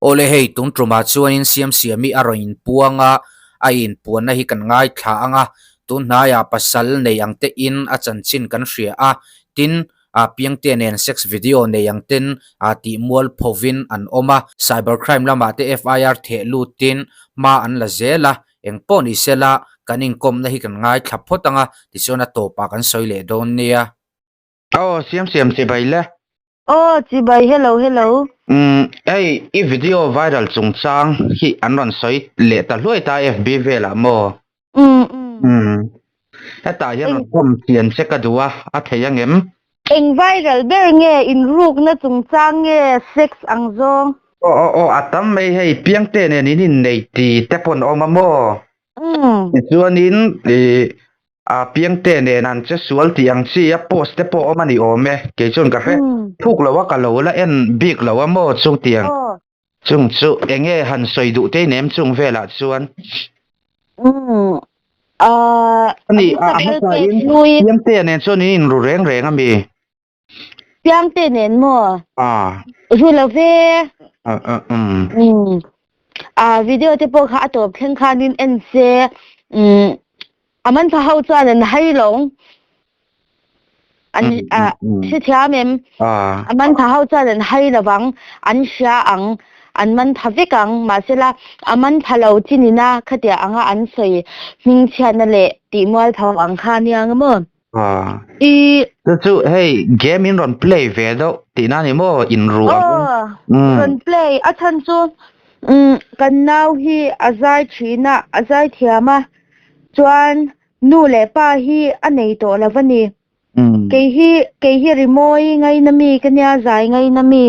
ole hei tung truma chuanin siam siami aroin puanga a in puanna hi kan ngai thla anga tun hnaya pasal nei angte in a chanchin kan hria a tin a piangte nen sex video nei angten a ti mual phovin an oma cybercrime lama te FIR the lutin ma an la zela engpo ni sela kaning kom na hi kan ngai thlapotanga tisona to pa kan soile don nia siam si baile chị bay hello ei I video viral chung chang hi anron soi le ta hloi ta FB vela mo ta yan kom tian se ka duwa a theyangem eng viral ber nge in ruk na chung chang nge sex ang zong atam mai hei piangte ne ni nei ti tepon oma mo chuanin a piangte ne nan che sual tiang chi a post te po oma ni ome ke chun ka fe thuk lawa ka lo la en big lawa mo chung tiang chung chu enge han soi du te nem chung vela chuan ani a sa in piangte ne chuanin ru reng reng ami piangte nen mo ru la ve video te po kha to khen khanin en se aman pha hau chuan an hai long an si thiamem aman pha hau chuan an hai lawang an sha ang an man phavekang masela aman phalo chinina khatia anga an soi ming chana le ti mual thawang khaniang mo chu hey game in ron play ve do ti na ni mo in ru ron play a chan chu kan nau hi azai thina azai thiama chuan nu le pa hi anei to lavani ke hi rimoi ngai na mi kanya zai ngai na mi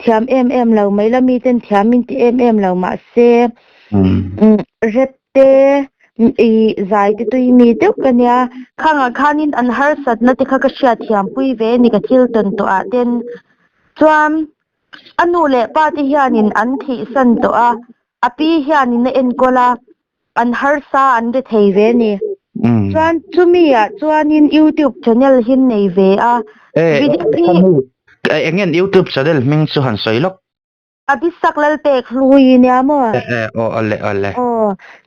thiam em lo mai la mi ten thiam min ti em lo ma se rette I zai ti tui mi te kanya khanga khanin an har sat na ti kha ka sha thiam pui ve ni ka thil ton to a ten chuan anu le pa ti hianin an thi san to a api hianin na en kola an har sa an de thei ve ni chuan chumia chuanin YouTube channel hin nei ve a engen YouTube channel ming chu han soilok abisaklal te khlui nya mo ole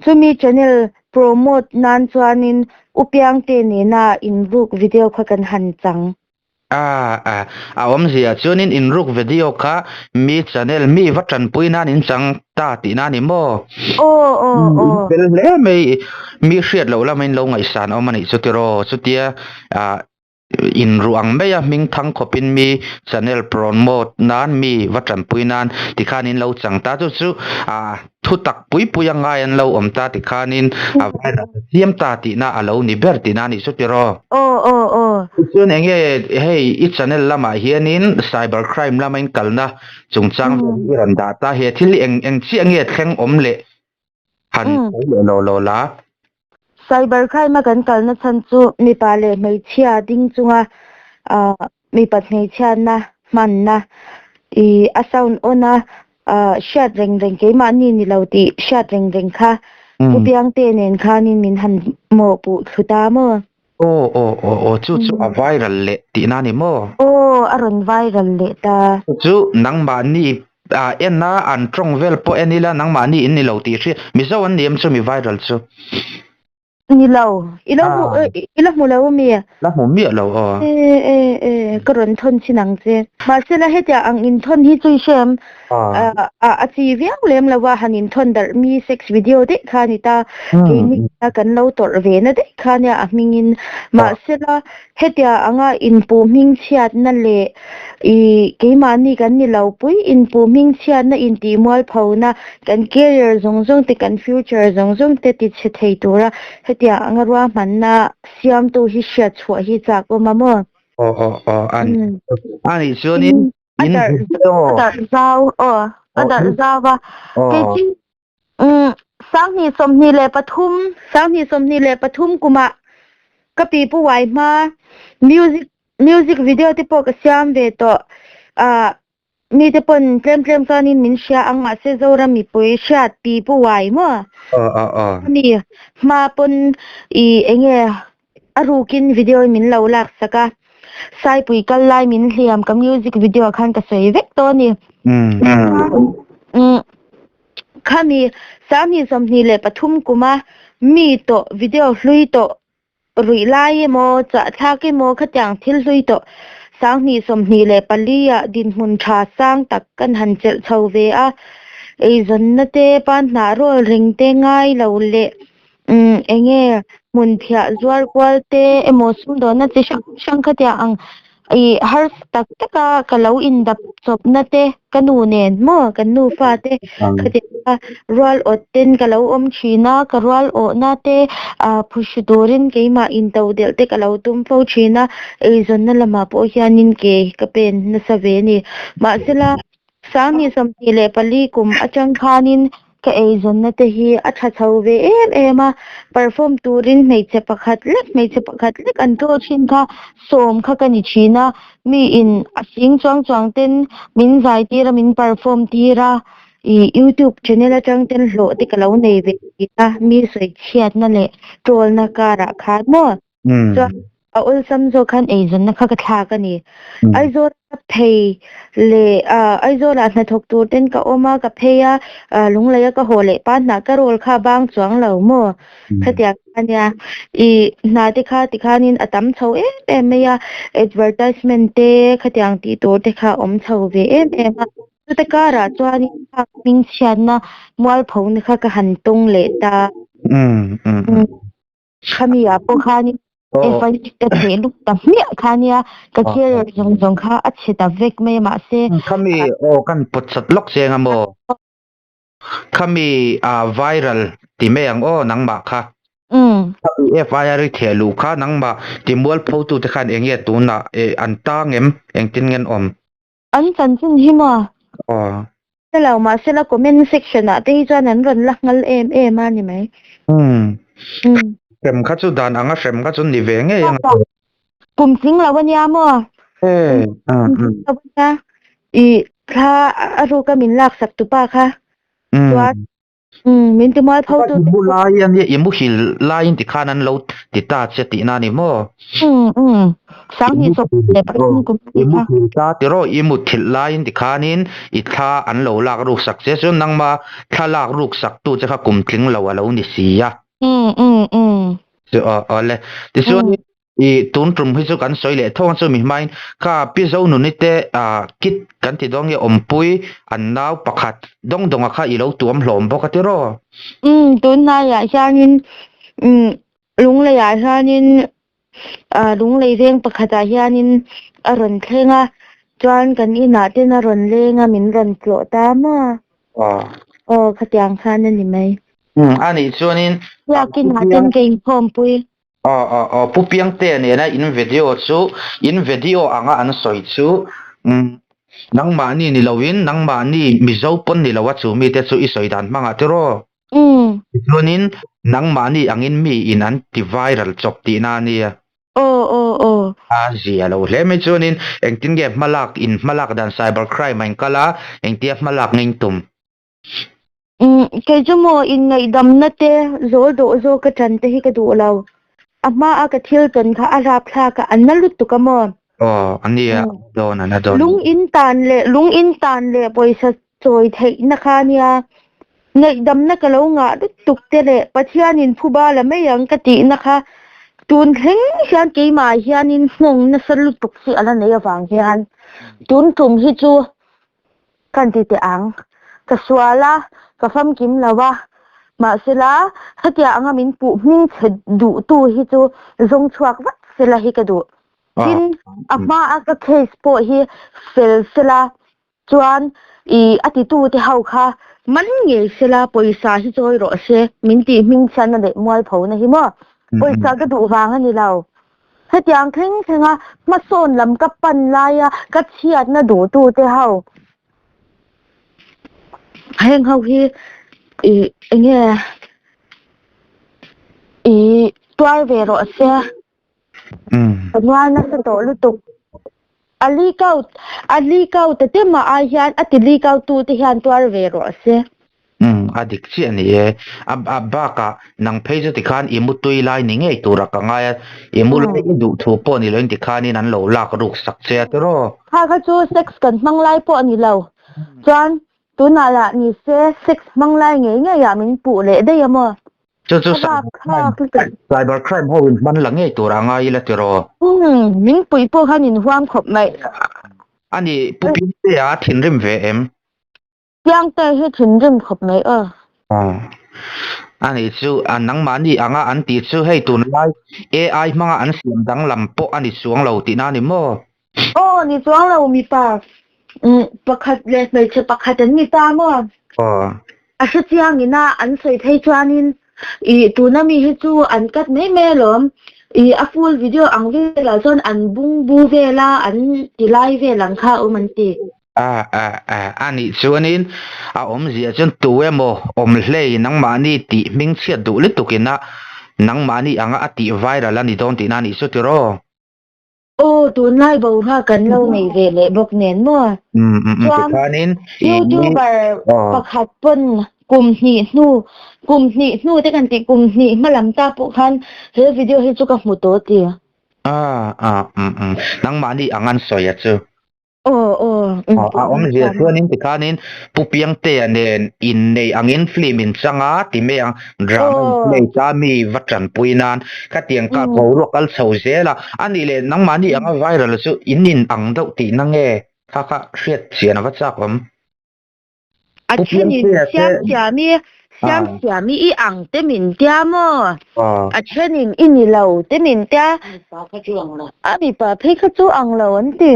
chumi channel promote nan chuanin upiang te ne na in ruk video kha kan han chang om zia chuanin in ruk video kha mi channel mi watran puina nin chang ta ti na ni mo bel le mi hriat lo la main lo ngai san omani chutiro chutia in ruang meya ming thang khopin mi channel promote nan mi watran puinan tikhanin lo changta chu thu tak pui anga an lo omta tikhanin siam ta ti na alo ni ber ti na ni chutiro chun enge hey I channel lama hianin cyber crime lama in kalna chungchang ran data he thil eng chi ange thleng omle han lo la cyber crime kan kalna chan chu mi pa le mai chia ding chunga mi pa nei chia na man na a sound ona shat reng ke ma ni lo ti shat reng kha upiang te nen khanin min han mo pu thuta mo chu a viral le ti na ni mo aron viral le ta chu nang ma ni enna an trong vel po enila nang ma ni in ni lo ti thri mi zo an niam chu mi viral chu ni lo ilo mu lo mi la mu mi lo karon thon chinang che ma sela hetia ang in thon hi chui shem a chi viang lem lawa hanin thon dar mi sex video de khani ta ke ni kan lo tor ve na de khania a mingin ma sela hetia anga in pu ming chiat na le ke ma ni kan ni lo pui in pu ming chiat na in ti mual phona kan career zong te kan future zong te ti che thei tura hetia anga ruwa manna siam tu hi sha chwa hi chak o mamo ani chuanin adar zawa ke chi sangni somni le pathum kuma kapi pu wai ma music video te po ka siam ve to mi te pon tlem sanin min sha anga se zora mi pui sha pi pu wai mo ni ma pon enge arukin video min lo lak saka sai pui kal lai min hliam ka music video khan ka sei vek to ni khami sami somni le pathum kuma mi to video hlui to rui lai mo cha thake mo khatyang thil hlui to sangni somni le palia din hun tha sang tak kan han chel chhowe a ei zonna te pan na ro ring te ngai lo le enge mun phia zuar kwal te emosum do na chi sang khatya ang i har tak taka kalau in dap chop na te kanu nen mo kanu fa te khatya roal otten kalau om china ka roal o na te phushudorin keima in to del te kalau tum fo china ei zonna lama po hianin ke ka pen na save ni ma sela sangni somti le pali kum achang khanin ka ei zonna te hi atha chhowe ema perform turin meiche pakhat lek an to chin kha som kha kani china mi in asing chuang ten min zai tira min perform tira i YouTube channel atang ten lo te kalau nei ve ta mi soi khiat na le trol na kara khat mo so a ul sam zo khan ei zonna kha ka thla ka ni ai zo thei le ai zo la na thok tur ten ka oma ka pheya lunglaya ka hole pa na ka rol kha bang chuang lo mo khatya anya I na te kha tikhanin atam chho meya advertisement te khatyang ti tur te kha om chho ve ema ta kara chuani ming sian na mual phone kha ka han tung le ta khami a po khani e fai te the luk ta mia khania ka kher jong kha ache ta vek me ma se khami o kan pot sat lok senga mo khami viral ti me ang o nang ma kha FIR thelu kha nang ma ti mual photo te khan enge tu na an tangem eng tin ngen om an chan chin hi ma selaw ma sela comment section na te chuan an ron lak ngal em ani mai rem kha chu dan anga rem kha chu ni ve nge yang kum sing lawanya mo I kha aru ka min lak sak tu pa kha chuan min ti mal phau tu bu lai an ye mu hil lai in ti khanan lo ti ta che ti na ni mo sang hi so le pa kum ti mu kha hil ta ti ro I mu thil lai in ti khanin I tha an lo lak ru sak che chu nang ma tha lak ruk sak tu che kha kum tling lo alo ni si ya so ole ti so I tun trum hi chu kan soi le thong chu mi main kha pi zo nu ni te kit kan ti dong ye ompui an naw pakhat dong donga kha I lo tuam hlom bo ka ti ro tun na ya hianin lung le ya hianin lung le reng pakhata hianin a ron thlenga chuan kan ina te na ron lenga min ron tlo ta ma khatyang khan ani mai ani chuanin ya kin na ten kein phom pui pupiang te ne na in video anga an soi chu nang ma ni lowin nang ma ni mizo pon ni lawa chu mi te chu I soi dan manga te ro chuanin nang ma ni angin mi in an ti viral chop ti na ni zia lo hle me chuanin engtin ge malak dan cyber crime ang kala engtiap malak ngeng tum ke jumo in ngai dam na te zo do zo ka chan te hi ka du lo ama a ka thil ton kha arap kha ka analut tu ka mo ania don ana don lung in tan le poisa choi thei na kha nia ngai dam na ka lo nga du tuk te le pathian in phuba la me yang ka ti na kha tun thleng hian ke ma hianin ngong na salu tuk si ala nei awang hian tun tum hi chu kan ti te ang ka swala ka fam kim lawa ma sela khatya anga min pu hming ched du tu hi chu zong chuak wat sela hi ka du tin ama aka case po hi fel sela chuan I ati tu te hau kha man nge sela poisa hi choi ro se min ti hming chan na de mual pho na hi mo poisa ka du wang ani lo khatyang thleng thenga ma son lam ka pan la ya ka chiat na du tu te hau heng hau hi enge tuar ve ro se na sa to lu tuk ali kau te ma a hian ati li kau tu te hian tuar ve ro se adik chi ani e abba ka nang pheja ti khan imu tui lai ni ngei tura ka nga imu lai du thu po ni loin ti khan in an lo lak ruk sak che te ro kha chu sex kan mang lai po ani lo chuan tu na la ni se sex mang lai nge ya min pu le de ya mo chu cyber crime ho win man lang ei tur anga ila tiro min pui po khan in huam khop mai ani pupi te a thin rim ve em yang te he thin rim khop mai ani chu anang mani anga an ti chu hei tun lai AI manga an siam dang lampo ani suang lo ti na ni mo ni chuang lo mi pa pakhat le mai che pakhat an mi ta mo a shu chiang ina an soi thei chuanin I tu na mi hi chu an kat mai me lom a full video ang ve la zon an bung bu ve la an ti lai ve lang kha man ti ani chuanin a om zia chun tu emo om hlei nang mani ti ming chia du le tukina nang mani anga ati viral ani don ti na ni su tiro tu nai bo ha kan lo nei ve le bok nen mo kanin YouTuber pakhat pon kum ni nu te kan ti kum ni malam ta pu khan he video hi chu ka mu to ti nang mani angan soya chu om zia chuanin ti kanin pupiang te anen in nei angin film in changa ti me ang drama play cha mi vatran puinan ka tiang ka go local chho zela ani le nang mani anga viral chu inin ang do ti na nge kha hriat chian wa chak om a cheni siam mi I ang te min tia mo a chenin ini lo te min tia a mi pa phe kha chu ang lo an ti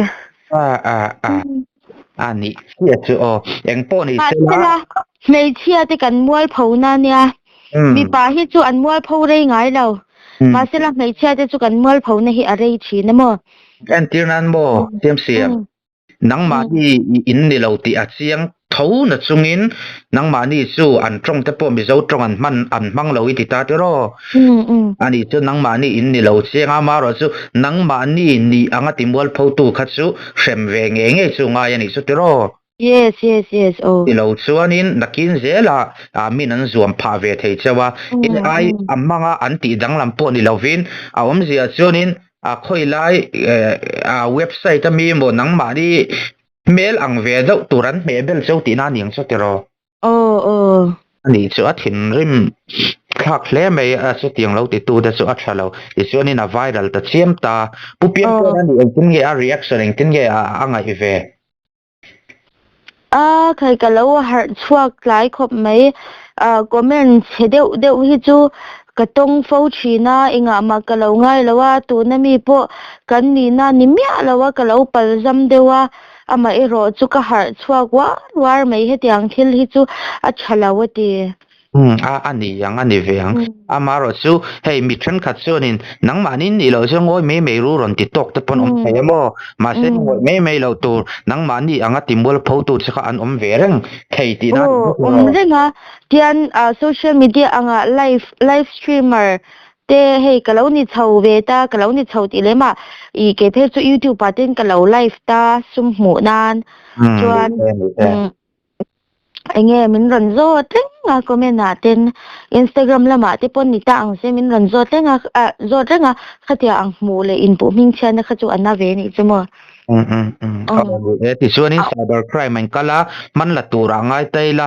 ani sia chu eng po ni sela mei chia te kan mual pho na nia mi pa hi chu an mual pho rei ngai lo ma sela mei chia te chu kan mual pho na hi a rei thi na mo an tirnan mo siam nang mani in ni lo ti a chiang tho na chungin nang mani chu an trong te po mi zo trong an mang lo I ti ta te ro ani chu nang mani in ni lo chiang ama ro chu nang mani ni anga ti mual pho tu kha chu hrem ve nge chu nga ya ni chu te ro yes ti lo chuanin nakin zela min an zuam pha ve thei chawa ai amanga an ti dang lam po ni lovin awam zia chuanin khoi lai website mi mo nang mani mail ang ve do turan me bel chau ti na ning chu te ro ani chu a thin rim khak hle me a chu tiang lo ti tu da chu a thalo ti chuanin a viral ta chiam ta pupiang ko ani ang tin ge a reaction ang tin ge anga I ve khai ka lo har chuak lai khop mai comment chedeu hi chu ka tong fo china inga ma ka lo ngai lawa tu na mi po kan ni na ni mya lawa ka lo pal jam dewa ama I ro chu ka har chuak war mai he tiang thil hi chu a chalawati ani yang ani ve ang amaro chu hei mi than khat chuanin nang manin I lo changoi me ru ron ti tok te pon om thei mo ma se me lo tur nang mani anga timbol pho tu chaka an om ve reng thei ti na renga tian social media anga live streamer te hei kalau ni chho ve ta kalau ni chho ti lema I ke the chu YouTube patin kalau live ta sum mu nan chuan anh em mình run zo teng comment na ten Instagram lama te pon ni ta ang se min run zo teng zo teng khatia ang mu le in pu ming chan kha chu anna ve ni chemo ti chuanin cyber crime man kala man la tura ngai taila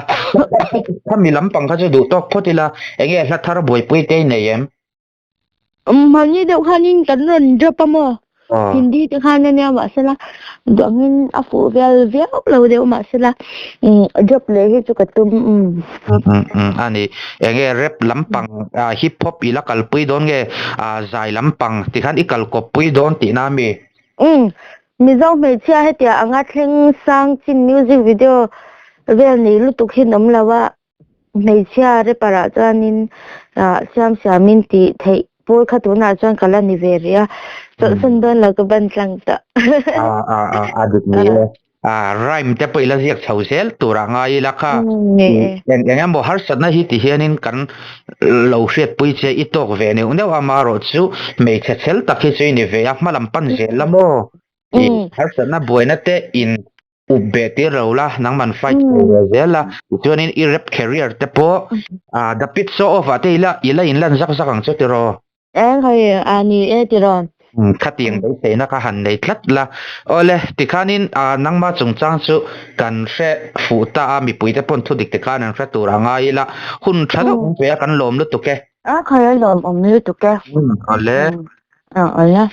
khami lampang kha chu du tok photila enge hla thar boi pui te nei em mani deuh khanin kan run drop mo hindi te khanan ya ma sala dongin afu vel lo deuh ma sala drop le hi chu katum ani enge rap lampang hip hop ila kal pui don ge zai lampang ti khan ikal ko pui don ti na mi mi zo me chia he tia anga thleng sang chin music video vel ni lu tuk hin om lawa me chia re para chanin siamin ti thei pol khatu na chuan kala ni ve ria son don la ka ban tlang ta adut ni rhyme te poi la ziak chho sel tura ngai la kha engam bo har satna hi ti hianin kan lo hriat pui che I tok ve ne unde wa ma ro chu me che chel takhi chu ni ve ya malam pan zel lamo har satna boina te in ubeti rola nang man fight zela chuanin I rap career te po the pit show of ate ila in lan zak zakang chu ti ro hoi ani ti ron khát tiếng đấy thế nó cả hẳn đấy rất là ole thì khá nên nang ma chung chang chu kan sẽ phụ ta mi pui te pon thu dik te khan an sẽ tu ra ngai la hun thà đâu về kan lom lu tu ke khơi lom nu tu ke ole ole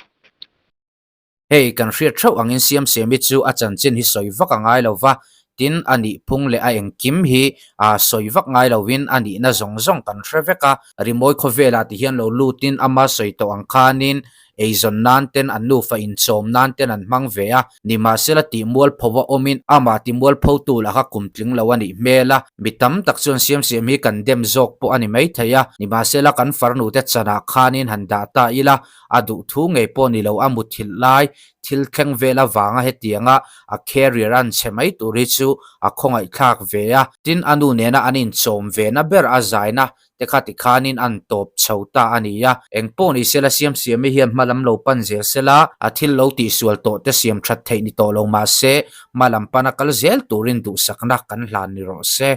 hei kan hriat thau angin siam semi chu a chan chin hi soi vak angai lova tin ani phung le a eng kim hi a soi vak ngai lovin ani na zong zong kan hreveka rimoi khovela ti hian lo lutin ama soi to ang khanin eizon nan ten an nu fa in chom nan ten an mang ve a nima sela ti mual phowa omin ama ti mual pho tu la ka kumtling lawani mela mitam tak chon siam siam hi kan dem jok po ani mai thaya nima sela kan farnu te chana khanin handa ta ila adu thu ngei po ni lo amu thil lai thil thleng vela wanga hetianga a carrier an chemai turi chu a khongai thak ve a tin anu nena anin chom ve na ber a zaina tekhati khanin an top chhota ania engpo ni sela siam siam hi malam lo pan zel sela a thil lo ti sual to te siam that thei ni to lo ma se malam pana kal zel turin du sakna kan hlan ni ro se